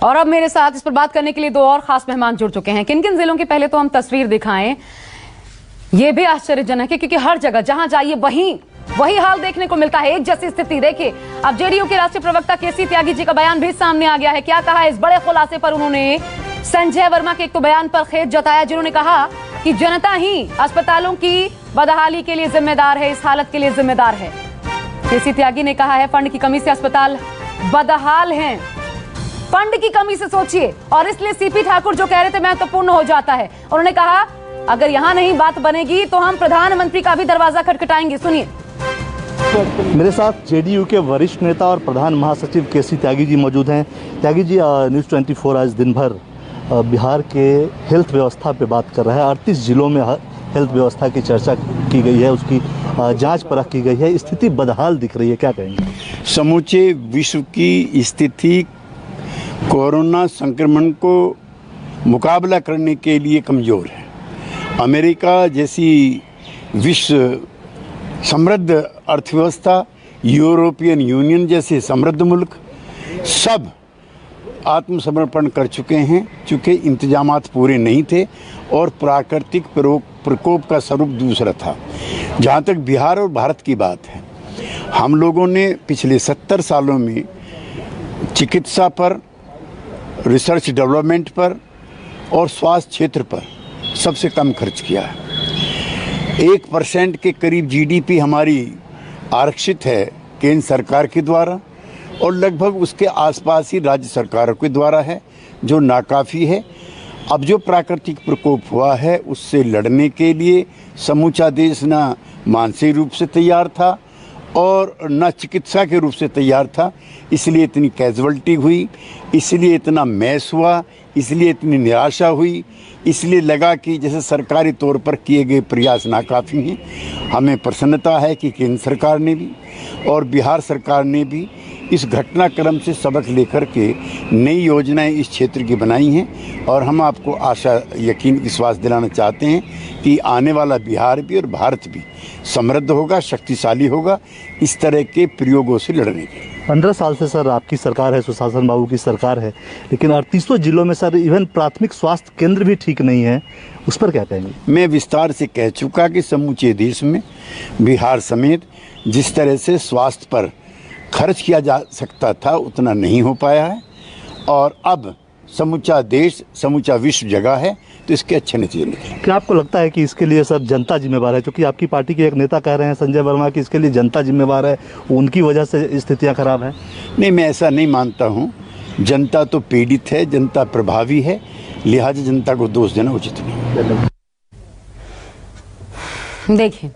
और अब मेरे साथ इस पर बात करने के लिए दो और खास मेहमान जुड़ चुके हैं। किन किन जिलों की पहले तो हम तस्वीर दिखाएं। ये भी आश्चर्यजनक है क्योंकि हर जगह जहां जाइए वही हाल देखने को मिलता है, एक जैसी स्थिति। देखिए, अब जेडीयू के राष्ट्रीय प्रवक्ता केसी त्यागी जी का बयान भी सामने आ गया है। क्या कहा इस बड़े खुलासे पर उन्होंने संजय वर्मा के एक तो बयान पर खेद जताया, जिन्होंने कहा कि जनता ही अस्पतालों की बदहाली के लिए जिम्मेदार है, इस हालत के लिए जिम्मेदार है। केसी त्यागी ने कहा है फंड की कमी से अस्पताल बदहाल हैं। फंड की कमी से सोचिए, और इसलिए सीपी ठाकुर जो कह रहे थे महत्वपूर्ण हो जाता है। उन्होंने कहा अगर यहां नहीं बात बनेगी तो हम प्रधानमंत्री का भी दरवाजा खटखटाएंगे। सुनिए। मेरे साथ जेडीयू के वरिष्ठ नेता और प्रधान महासचिव केसी त्यागी जी मौजूद हैं। त्यागी जी, न्यूज़ 24 आज दिन भर बिहार के हेल्थ व्यवस्था पे बात कर रहा है। 38 जिलों में हेल्थ व्यवस्था की चर्चा की गई है, उसकी जांच परख की गई है। स्थिति बदहाल दिख रही है, क्या कहेंगे? समूचे विश्व की स्थिति कोरोना संक्रमण को मुकाबला करने के लिए कमज़ोर है। अमेरिका जैसी विश्व समृद्ध अर्थव्यवस्था, यूरोपियन यूनियन जैसे समृद्ध मुल्क सब आत्मसमर्पण कर चुके हैं, चूँकि इंतजामात पूरे नहीं थे और प्राकृतिक प्रकोप का स्वरूप दूसरा था। जहाँ तक बिहार और भारत की बात है, हम लोगों ने पिछले 70 सालों में चिकित्सा पर, रिसर्च डेवलपमेंट पर और स्वास्थ्य क्षेत्र पर सबसे कम खर्च किया है। 1% के करीब जीडीपी हमारी आरक्षित है केंद्र सरकार के द्वारा और लगभग उसके आसपास ही राज्य सरकारों के द्वारा है, जो नाकाफ़ी है। अब जो प्राकृतिक प्रकोप हुआ है उससे लड़ने के लिए समूचा देश ना मानसिक रूप से तैयार था और न चिकित्सा के रूप से तैयार था। इसलिए इतनी कैजुअल्टी हुई, इसलिए इतना मैस हुआ, इसलिए इतनी निराशा हुई, इसलिए लगा कि जैसे सरकारी तौर पर किए गए प्रयास नाकाफ़ी हैं। हमें प्रसन्नता है कि केंद्र सरकार ने भी और बिहार सरकार ने भी इस घटनाक्रम से सबक लेकर के नई योजनाएं इस क्षेत्र की बनाई हैं और हम आपको आशा, यकीन, विश्वास दिलाना चाहते हैं कि आने वाला बिहार भी और भारत भी समृद्ध होगा, शक्तिशाली होगा इस तरह के प्रयोगों से लड़ने के। 15 साल से सर आपकी सरकार है, सुशासन बाबू की सरकार है, लेकिन 38 जिलों में सर इवन प्राथमिक स्वास्थ्य केंद्र भी ठीक नहीं है, उस पर क्या कहेंगे? मैं विस्तार से कह चुका कि समूचे देश में बिहार समेत जिस तरह से स्वास्थ्य पर खर्च किया जा सकता था उतना नहीं हो पाया है और अब समूचा देश, समूचा विश्व जगह है तो इसके अच्छे नतीजे निकले। क्या आपको लगता है कि इसके लिए सर जनता जिम्मेवार है? क्योंकि आपकी पार्टी के एक नेता कह रहे हैं संजय वर्मा कि इसके लिए जनता जिम्मेवार है, उनकी वजह से स्थितियां खराब हैं। नहीं, मैं ऐसा नहीं मानता हूँ। जनता तो पीड़ित है, जनता प्रभावी है, लिहाजा जनता को दोष देना उचित नहीं। देखिए,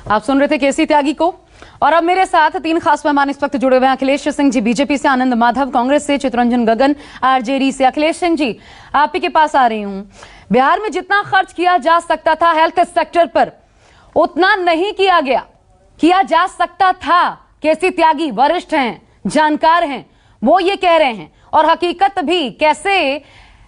आप सुन रहे थे केसी त्यागी को, और अब मेरे साथ 3 खास मेहमान इस वक्त जुड़े हुए हैं। अखिलेश सिंह जी बीजेपी से, आनंद माधव कांग्रेस से, चितरंजन गगन आरजेडी से। अखिलेश सिंह जी, आप ही के पास आ रही हूं। बिहार में जितना खर्च किया जा सकता था हेल्थ सेक्टर पर, उतना नहीं किया गया। किया जा सकता था। केसी त्यागी वरिष्ठ हैं, जानकार हैं, वो ये कह रहे हैं। और हकीकत भी, कैसे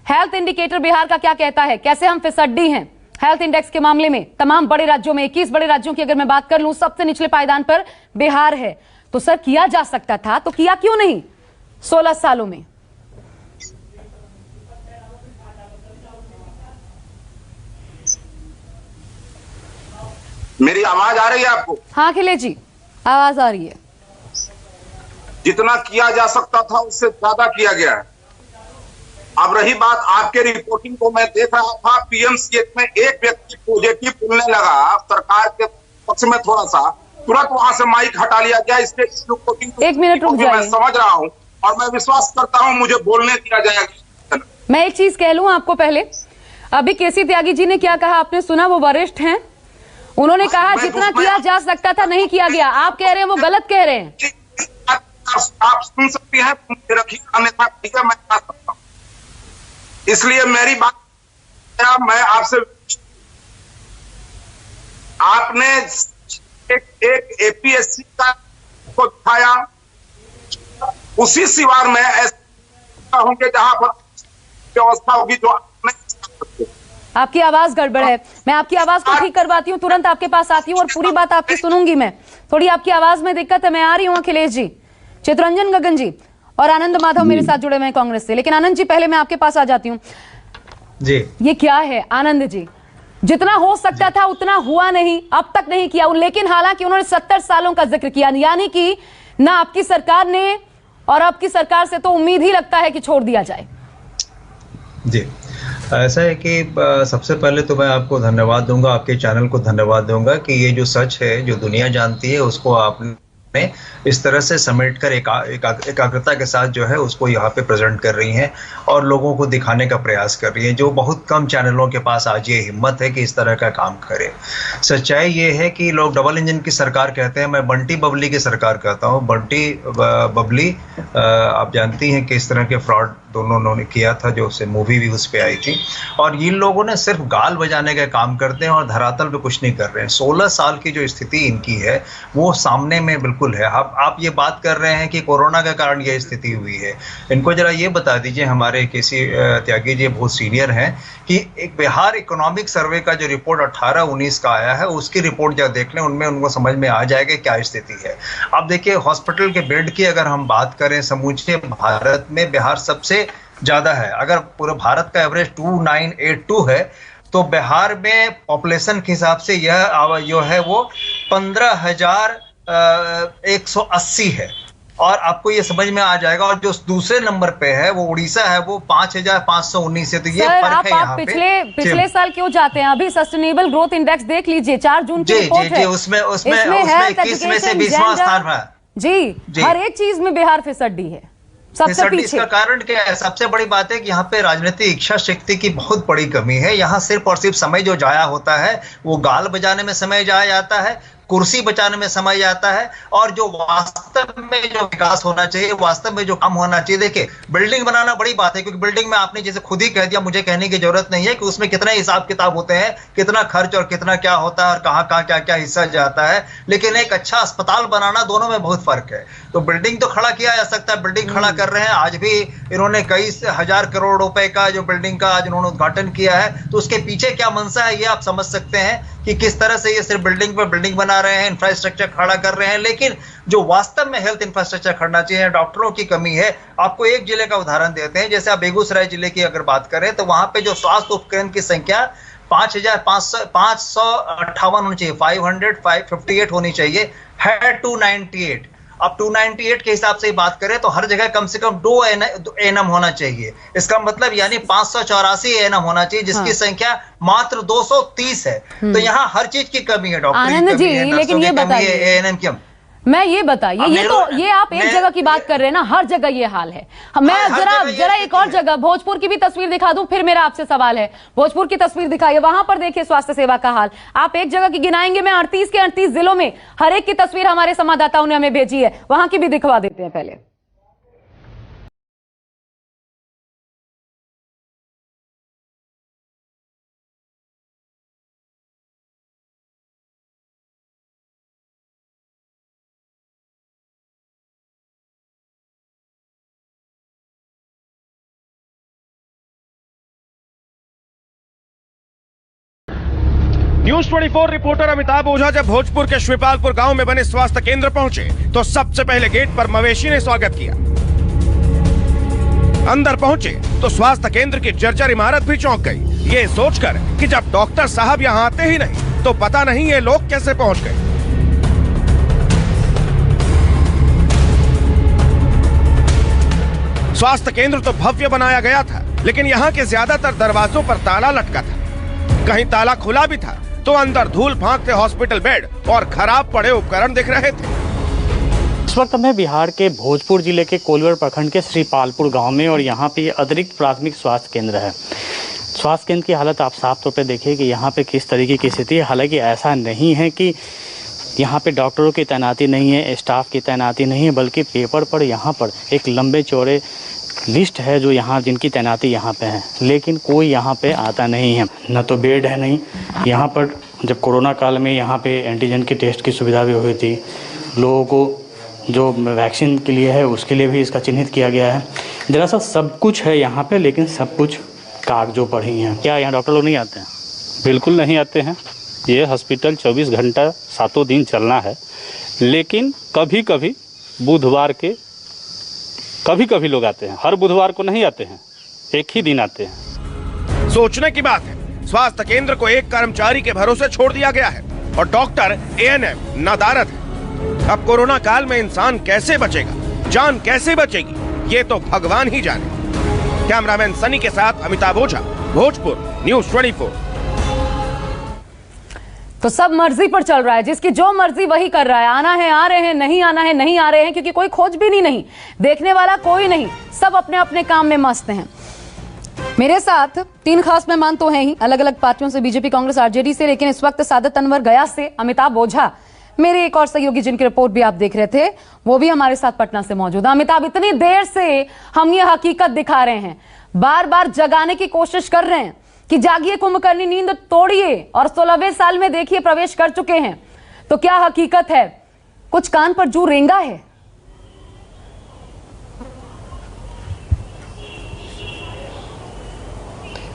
हेल्थ इंडिकेटर बिहार का क्या कहता है, कैसे हम फिसड्डी हैं हेल्थ इंडेक्स के मामले में। तमाम बड़े राज्यों में, 21 बड़े राज्यों की अगर मैं बात कर लूं, सबसे निचले पायदान पर बिहार है। तो सर, किया जा सकता था तो किया क्यों नहीं 16 सालों में? मेरी आवाज आ रही है आपको? हाँ अखिलेश जी, आवाज आ रही है। जितना किया जा सकता था उससे ज्यादा किया गया है। अब रही बात आपके रिपोर्टिंग को, मैं देख रहा था पीएमसीएच में एक व्यक्ति पॉजिटिव खुलने लगा, सरकार के पक्ष में थोड़ा सा, तुरंत वहां से माइक हटा लिया गया। इसके रिपोर्टिंग 1 मिनट रुक जाइए। मैं समझ रहा हूं और मैं विश्वास करता हूं मुझे बोलने दिया जाएगा। मैं एक चीज कह लूं आपको पहले, अभी केसी त्यागी जी ने क्या कहा आपने सुना? वो वरिष्ठ हैं, उन्होंने कहा जितना किया जा सकता था नहीं किया गया। आप कह रहे हैं वो गलत कह रहे हैं। आप सुन सकती हैं, मैं सकता हूं, इसलिए मेरी बात मैं आपसे, आपने एक एपीएससी का को दिखाया, उसी सिवार में ऐसा होंगे जहां पर व्यवस्था होगी जो आपकी आवाज गड़बड़ है। मैं आपकी आवाज को ठीक करवाती हूँ, तुरंत आपके पास आती हूँ और पूरी बात आपकी सुनूंगी मैं। थोड़ी आपकी आवाज में दिक्कत है, मैं आ रही हूँ। अखिलेश जी, चितरंजन गगन जी, और आनंद माधव मेरे साथ जुड़े हुए हैं कांग्रेस से। लेकिन आनंद जी, पहले मैं आपके पास आ जाती हूँ जी। ये क्या है आनंद जी, जितना हो सकता था उतना हुआ नहीं, अब तक नहीं किया, लेकिन हालांकि उन्होंने 70 सालों का जिक्र किया, यानी कि ना आपकी सरकार ने और आपकी सरकार से तो उम्मीद ही लगता है कि छोड़ दिया जाए। जी, ऐसा है कि सबसे पहले तो मैं आपको धन्यवाद दूंगा, आपके चैनल को धन्यवाद दूंगा कि ये जो सच है, जो दुनिया जानती है, उसको आपने इस तरह से समेट कर एकाग्रता के साथ जो है उसको यहाँ पे प्रेजेंट कर रही हैं और लोगों को दिखाने का प्रयास कर रही हैं, जो बहुत कम चैनलों के पास आज ये हिम्मत है कि इस तरह का काम करें। सच्चाई ये है कि लोग डबल इंजन की सरकार कहते हैं, मैं बंटी बबली की सरकार कहता हूँ। बंटी बबली आप जानती हैं कि इस तरह के फ्रॉड दोनों ने किया था, जो उससे मूवी भी उस पर आई थी, और इन लोगों ने सिर्फ गाल बजाने का काम करते हैं और धरातल पे कुछ नहीं कर रहे हैं। 16 साल की जो स्थिति इनकी है वो सामने में बिल्कुल है। आप ये बात कर रहे हैं कि कोरोना के कारण ये स्थिति हुई है, इनको जरा ये बता दीजिए, हमारे केसी त्यागी जी बहुत सीनियर हैं, कि एक बिहार इकोनॉमिक सर्वे का जो रिपोर्ट 18-19 का आया है, उसकी रिपोर्ट जब देख लें, उनमें उनको समझ में आ जाएगा क्या स्थिति है। अब देखिए, हॉस्पिटल के बेड की अगर हम बात करें, समूचे भारत में बिहार सबसे ज़्यादा है। अगर पूरे भारत का एवरेज 2982 है, तो बिहार में पॉपुलेशन के हिसाब से यह जो है वो 15,180 है, और आपको ये समझ में आ जाएगा। और जो दूसरे नंबर पे है वो उड़ीसा है, वो 5,519 है। तो ये फर्क है यहाँ पे। पिछले साल क्यों जाते हैं? अभी सस्टेनेबल ग्रोथ इंडेक्स देख लीजिए, 4 जून की रिपोर्ट है, उसमें 21 में से 20वां स्थान है जी। हर एक चीज में बिहार फिसड्डी है, सबसे पीछे। इसका कारण क्या है? सबसे बड़ी बात है कि यहाँ पे राजनीतिक इच्छा शक्ति की बहुत बड़ी कमी है। यहाँ सिर्फ और सिर्फ समय जो जाया होता है वो गाल बजाने में समय जाया जाता है, कुर्सी बचाने में समय जाता है, और जो वास्तव में जो विकास होना चाहिए, वास्तव में जो काम होना चाहिए। देखिए, बिल्डिंग बनाना बड़ी बात है, क्योंकि बिल्डिंग में आपने जैसे खुद ही कह दिया, मुझे कहने की जरूरत नहीं है कि उसमें कितने हिसाब किताब होते हैं, कितना खर्च और कितना क्या होता है, और कहाँ कहाँ क्या क्या हिस्सा जाता है। लेकिन एक अच्छा अस्पताल बनाना, दोनों में बहुत फर्क है। तो बिल्डिंग तो खड़ा किया जा सकता है, बिल्डिंग खड़ा कर रहे हैं। आज भी इन्होंने कई हजार करोड़ रुपए का जो बिल्डिंग का आज इन्होंने उद्घाटन किया है, तो उसके पीछे क्या मंशा है ये आप समझ सकते हैं कि किस तरह से ये सिर्फ बिल्डिंग पर बिल्डिंग बना रहे हैं, इंफ्रास्ट्रक्चर खड़ा कर रहे हैं। लेकिन जो वास्तव में हेल्थ इंफ्रास्ट्रक्चर खड़ना चाहिए, डॉक्टरों की कमी है। आपको एक जिले का उदाहरण देते हैं, जैसे आप बेगूसराय जिले की अगर बात करें, तो वहां पे जो स्वास्थ्य उपकरण की संख्या 5,558 होनी चाहिए, 558 होनी चाहिए, है 298। अब 298 के हिसाब से बात करें तो हर जगह कम से कम 2 एएनएम होना चाहिए। इसका मतलब यानी 584 एएनएम होना चाहिए, जिसकी संख्या मात्र 230 है। तो यहाँ हर चीज की कमी है, डॉक्टर की कमी है, नर्सों की कमी है, एएनएम की। मैं ये बताइए, ये आप एक जगह की बात कर रहे हैं ना, हर जगह ये हाल है। मैं जरा एक और जगह भोजपुर की भी तस्वीर दिखा दूं, फिर मेरा आपसे सवाल है। भोजपुर की तस्वीर दिखाइए, वहां पर देखिए स्वास्थ्य सेवा का हाल। आप एक जगह की गिनाएंगे, मैं 38 के 38 जिलों में हर एक की तस्वीर हमारे संवाददाताओं ने हमें भेजी है, वहां की भी दिखवा देते हैं पहले। न्यूज 24 रिपोर्टर अमिताभ ओझा जब भोजपुर के श्रीपालपुर गांव में बने स्वास्थ्य केंद्र पहुंचे तो सबसे पहले गेट पर मवेशी ने स्वागत किया। अंदर पहुंचे तो स्वास्थ्य केंद्र की जर्जर इमारत भी चौंक गई, ये सोचकर कि जब डॉक्टर साहब यहाँ आते ही नहीं तो पता नहीं ये लोग कैसे पहुंच गए। स्वास्थ्य केंद्र तो भव्य बनाया गया था, लेकिन यहाँ के ज्यादातर दरवाजों पर ताला लटका था। कहीं ताला खुला भी था तो अंदर धूल फांकते हॉस्पिटल बेड और खराब पड़े उपकरण दिख रहे थे। इस वक्त मैं बिहार के भोजपुर जिले के कोलवर प्रखंड के श्रीपालपुर गांव में, और यहाँ पे अतिरिक्त प्राथमिक स्वास्थ्य केंद्र है। स्वास्थ्य केंद्र की हालत आप साफ तौर पे देखिए कि यहाँ पे किस तरीके की स्थिति है। हालांकि ऐसा नहीं है कि यहाँ पे डॉक्टरों की तैनाती नहीं है, स्टाफ की तैनाती नहीं है, बल्कि पेपर पर यहाँ पर एक लंबे चौड़े लिस्ट है जो यहाँ जिनकी तैनाती यहाँ पे है, लेकिन कोई यहाँ पे आता नहीं है। न तो बेड है, नहीं यहाँ पर। जब कोरोना काल में यहाँ पे एंटीजन की टेस्ट की सुविधा भी हुई थी, लोगों को जो वैक्सीन के लिए है उसके लिए भी इसका चिन्हित किया गया है। दरअसल सब कुछ है यहाँ पे, लेकिन सब कुछ कागजों पर ही है। क्या यहाँ डॉक्टर लोग नहीं आते हैं? बिल्कुल नहीं आते हैं। ये हॉस्पिटल 24 घंटा 7 दिन चलना है, लेकिन कभी कभी बुधवार के कभी कभी लोग आते हैं, हर बुधवार को नहीं आते हैं, एक ही दिन आते हैं। सोचने की बात है, स्वास्थ्य केंद्र को एक कर्मचारी के भरोसे छोड़ दिया गया है और डॉक्टर ANM नदारद है। अब कोरोना काल में इंसान कैसे बचेगा, जान कैसे बचेगी, ये तो भगवान ही जाने। कैमरामैन सनी के साथ अमिताभ ओझा, भोजपुर न्यूज़ 24। तो सब मर्जी पर चल रहा है, जिसकी जो मर्जी वही कर रहा है। आना है आ रहे हैं, नहीं आना है नहीं आ रहे हैं, क्योंकि कोई खोजबीन ही नहीं, देखने वाला कोई नहीं, सब अपने अपने काम में मस्त हैं। मेरे साथ 3 खास मेहमान तो हैं ही, अलग अलग पार्टियों से, बीजेपी, कांग्रेस, RJD से, लेकिन इस वक्त सादत अनवर गया से अमिताभ ओझा, मेरे एक और सहयोगी जिनकी रिपोर्ट भी आप देख रहे थे, वो भी हमारे साथ पटना से मौजूद है। अमिताभ, इतनी देर से हम ये हकीकत दिखा रहे हैं, बार बार जगाने की कोशिश कर रहे हैं कि जागिए, कुंभकर्णी नींद तोड़िए, और 16वें साल में देखिए प्रवेश कर चुके हैं। तो क्या हकीकत है? कुछ कान पर जू रेंगा है?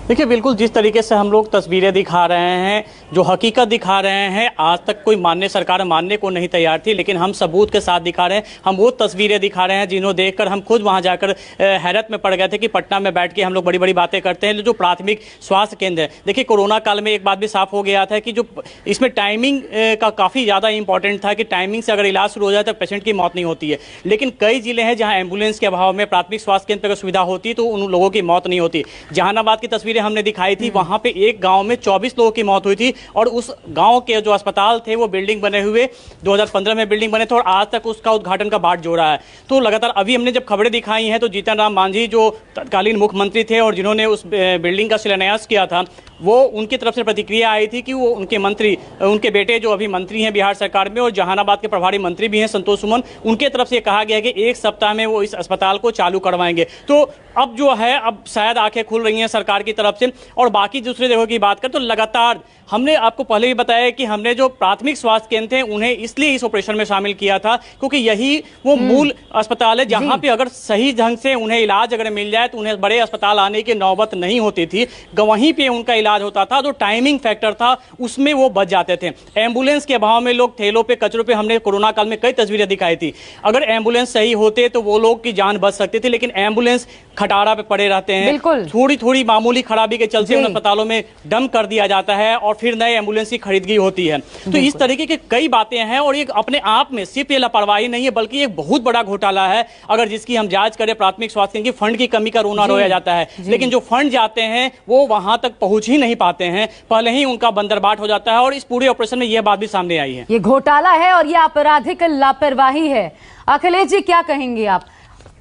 देखिए, बिल्कुल जिस तरीके से हम लोग तस्वीरें दिखा रहे हैं, जो हकीकत दिखा रहे हैं, आज तक कोई सरकार मानने को नहीं तैयार थी, लेकिन हम सबूत के साथ दिखा रहे हैं। हम वो तस्वीरें दिखा रहे हैं जिन्हों देखकर हम खुद वहां जाकर हैरत में पड़ गए थे कि पटना में बैठ के हम लोग बड़ी बड़ी बातें करते हैं। जो प्राथमिक स्वास्थ्य केंद्र है, देखिए कोरोना काल में एक बात भी साफ हो गया था कि जो इसमें टाइमिंग का काफ़ी ज़्यादा इंपॉर्टेंट था कि टाइमिंग से अगर इलाज शुरू हो जाए तो पेशेंट की मौत नहीं होती है। लेकिन कई जिले हैं जहाँ एम्बुलेंस के अभाव में प्राथमिक स्वास्थ्य केंद्र पर सुविधा होती तो उन लोगों की मौत नहीं होती। जहानाबाद की तस्वीरें हमने दिखाई थी, वहां पे एक गांव में 24 लोगों की मौत हुई थी, और उस गांव के जो अस्पताल थे वो बिल्डिंग बने हुए 2015 में बिल्डिंग बने थे, और आज तक उसका उद्घाटन का बाट जो रहा है। तो लगातार अभी हमने जब खबरें दिखाई हैं तो जीतन राम मांझी जो तत्कालीन मुख्यमंत्री थे और जिन्होंने उस बिल्डिंग का शिलान्यास किया था, वो उनकी तरफ से प्रतिक्रिया आई थी कि वो उनके मंत्री, उनके बेटे जो अभी मंत्री हैं बिहार सरकार में और जहानाबाद के प्रभारी मंत्री भी हैं संतोष सुमन, उनके तरफ से कहा गया कि 1 सप्ताह में वो इस अस्पताल को चालू करवाएंगे। तो अब जो है, अब शायद आंखें खुल रही हैं सरकार की तरफ से। और बाकी दूसरे जगहों की बात करें तो लगातार हमने आपको पहले भी बताया कि हमने जो प्राथमिक स्वास्थ्य केंद्र थे उन्हें इसलिए इस ऑपरेशन में शामिल किया था क्योंकि यही वो मूल अस्पताल है जहां पे अगर सही ढंग से उन्हें इलाज अगर मिल जाए तो उन्हें बड़े अस्पताल आने की नौबत नहीं होती थी, वहीं पे उनका इलाज होता था। जो टाइमिंग फैक्टर था उसमें वो बच जाते थे। एम्बुलेंस के अभाव में लोग ठेलों पे, कचरों पे, हमने कोरोना काल में कई तस्वीरें दिखाई थी। अगर एम्बुलेंस सही होते तो वो लोग की जान बच सकती थी, लेकिन एम्बुलेंस खटारा पे पड़े रहते हैं, थोड़ी थोड़ी मामूली खराबी के चलते उन अस्पतालों में डंप कर दिया जाता है और फिर नए एम्बुलेंस की खरीदगी होती है। तो इस तरीके की कई बातें हैं और ये अपने आप में सिर्फ ये लापरवाही नहीं है बल्कि एक बहुत बड़ा घोटाला है। अगर जिसकी हम जांच करें प्राथमिक स्वास्थ्य केंद्र की, फंड की कमी का रोना रोया जाता है, लेकिन जो फंड जाते हैं वो वहां तक पहुंच ही नहीं पाते हैं, पहले ही उनका बंदरबाट हो जाता है। और इस पूरे ऑपरेशन में यह बात भी सामने आई है। ये घोटाला है और ये आपराधिक लापरवाही है। अखिलेश जी, क्या कहेंगे आप?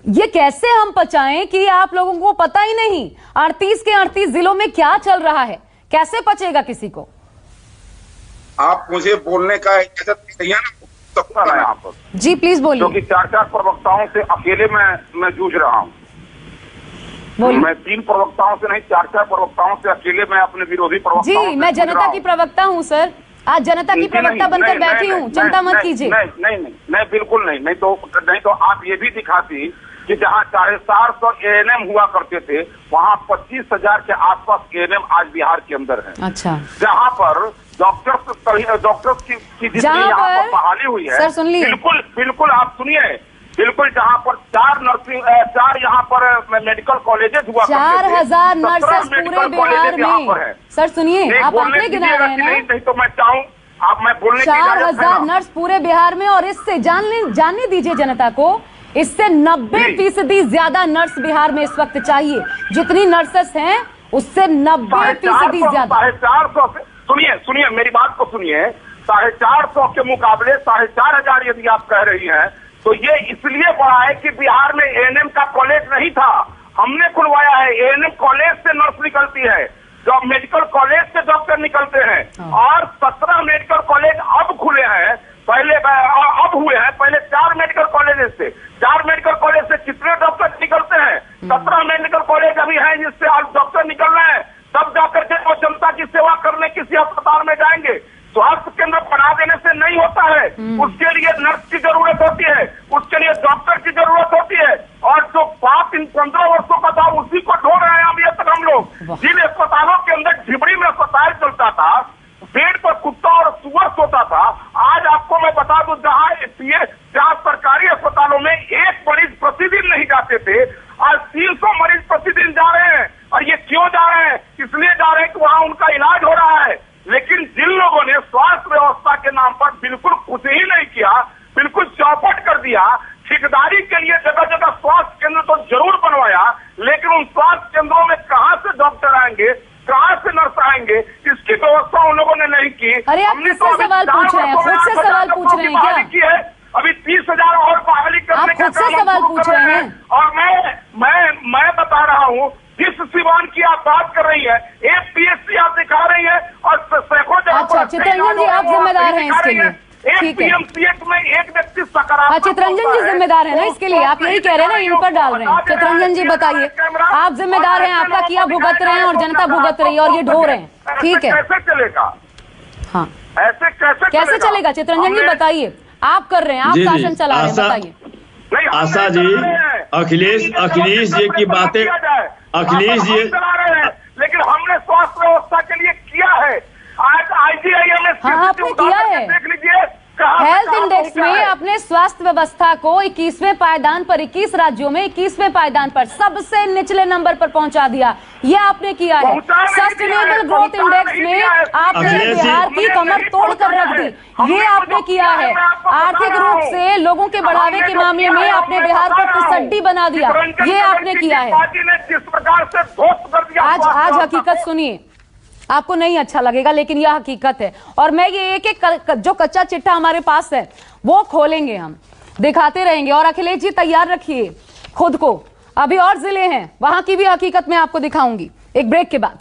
ये कैसे हम पचाएं कि आप लोगों को पता ही नहीं 38 के 38 जिलों में क्या चल रहा है? कैसे पचेगा किसी को? आप मुझे बोलने का इजाजत नहीं है ना यहाँ पर? जी प्लीज बोलिए। क्योंकि 4 प्रवक्ताओं से अकेले मैं जूझ रहा हूँ। मैं 3 प्रवक्ताओं से नहीं, 4 प्रवक्ताओं से अकेले मैं अपने विरोधी प्रवक्ताओं जी, मैं जनता की प्रवक्ता हूँ सर, आज जनता की प्रवक्ता बनकर बैठी हूँ, चिंता मत कीजिए। नहीं, बिल्कुल नहीं। नहीं तो आप ये भी दिखाती कि जहाँ 450 ANM हुआ करते थे वहाँ 25,000 के आसपास ANM आज बिहार के अंदर है। अच्छा। जहाँ पर डॉक्टर्स की जितनी यहाँ पर बहाली हुई है, सर सुन लीजिए, बिल्कुल आप सुनिए, बिल्कुल जहाँ पर 4 यहाँ पर मेडिकल कॉलेजेस हुआ 4,000 नर्सेस पूरे बिहार में। सर सुनिए, आप आंकड़े गिना रहे हैं ना? नहीं तो मैं चाहूँ आप मैं बोलने 4,000 नर्स पूरे बिहार में, और इससे जानने दीजिए जनता को, इससे 90% ज्यादा नर्स बिहार में इस वक्त चाहिए। जितनी नर्सेस हैं उससे 90% ज्यादा। 450 से सुनिए मेरी बात को सुनिए, 450 के मुकाबले 4,500 यदि आप कह रही हैं तो ये इसलिए बढ़ा है कि बिहार में ANM का कॉलेज नहीं था, हमने खुलवाया है। ANM कॉलेज से नर्स निकलती है, जो मेडिकल कॉलेज से डॉक्टर निकलते हैं, और 17 मेडिकल कॉलेज अब खुले हैं, पहले अब हुए हैं, पहले 4 मेडिकल कॉलेज से। 4 मेडिकल कॉलेज से कितने डॉक्टर निकलते हैं? 17 मेडिकल कॉलेज अभी हैं जिससे आज डॉक्टर निकल रहे हैं, तब जाकर के वो जनता की सेवा करने किसी अस्पताल में जाएंगे। स्वास्थ्य केंद्र बना देने से नहीं होता है, उसके लिए नर्स की जरूरत होती है, उसके लिए डॉक्टर की जरूरत होती है, और जो बात इन 15 वर्षों का था उसी को ढो रहे हैं हम ये तक। हम लोग जिन अस्पतालों के अंदर झिबड़ी में अस्पताल चलता था बेड पर कुत्ता और सुअर सोता था। आज आपको मैं बता दूं, जहां सरकारी अस्पतालों में एक मरीज प्रतिदिन नहीं जाते थे, आज 300 मरीज प्रतिदिन जा रहे हैं। और ये क्यों जा रहे हैं? इसलिए जा रहे हैं कि वहां उनका इलाज हो रहा है। लेकिन जिन लोगों ने स्वास्थ्य व्यवस्था के नाम पर बिल्कुल कुछ ही नहीं किया, बिल्कुल चौपट कर दिया, ठेकेदारी के लिए जगह जगह स्वास्थ्य केंद्र तो जरूर बनवाया, लेकिन उन स्वास्थ्य केंद्रों में कहां से डॉक्टर आएंगे, कहां से नर्स आएंगे, इसकी व्यवस्था उन लोगों ने नहीं की। अरे आप किससे सवाल पूछ रहे हैं? खुद से सवाल पूछ रहे हैं क्या? अभी 30,000 और बहाली करने का खुद से सवाल पूछ रहे हैं? और मैं बता रहा हूँ, जिस सिवान की आप बात कर रही है, एक पीएचसी आप दिखा रही है और सैकड़ों जगह। अच्छा चितरंजन जी, आप जिम्मेदार हैं इसके लिए, ठीक है। में एक व्यक्ति सकारात्मक। चितरंजन जी जिम्मेदार है ना इसके लिए, आप यही कह रहे हैं ना, इन पर डाल रहे हैं। चितरंजन जी बताइए, आप जिम्मेदार हैं, आपका किया भुगत रहे हैं और जनता भुगत रही है और ये ढो रहे हैं, ठीक है? कैसे चलेगा? हाँ, ऐसे कैसे चलेगा? चितरंजन जी बताइए, आप कर रहे हैं, आप शासन चला रहे हैं, बताइए। आशा जी, अखिलेश जी की बातें, अखिलेश जी चला रहे हैं, लेकिन हमने स्वास्थ्य व्यवस्था के लिए किया है। आज IGIM आपने किया है, देख लीजिए, हेल्थ इंडेक्स में अपने स्वास्थ्य व्यवस्था को 21वें पायदान पर, 21 राज्यों में 21वें पायदान पर सबसे निचले नंबर पर पहुंचा दिया। ये आपने किया है। सस्टेनेबल ग्रोथ इंडेक्स में आपने बिहार की कमर तोड़ कर रख दी, ये आपने किया है। आर्थिक रूप से लोगों के बढ़ावे के मामले में आपने बिहार को फिसड्डी बना दिया, ये आपने किया है। आज हकीकत सुनिए, आपको नहीं अच्छा लगेगा लेकिन यह हकीकत है। और मैं ये एक जो कच्चा चिट्ठा हमारे पास है वो खोलेंगे, हम दिखाते रहेंगे। और अखिलेश जी तैयार रखिए खुद को, अभी और जिले हैं वहां की भी हकीकत मैं आपको दिखाऊंगी एक ब्रेक के बाद।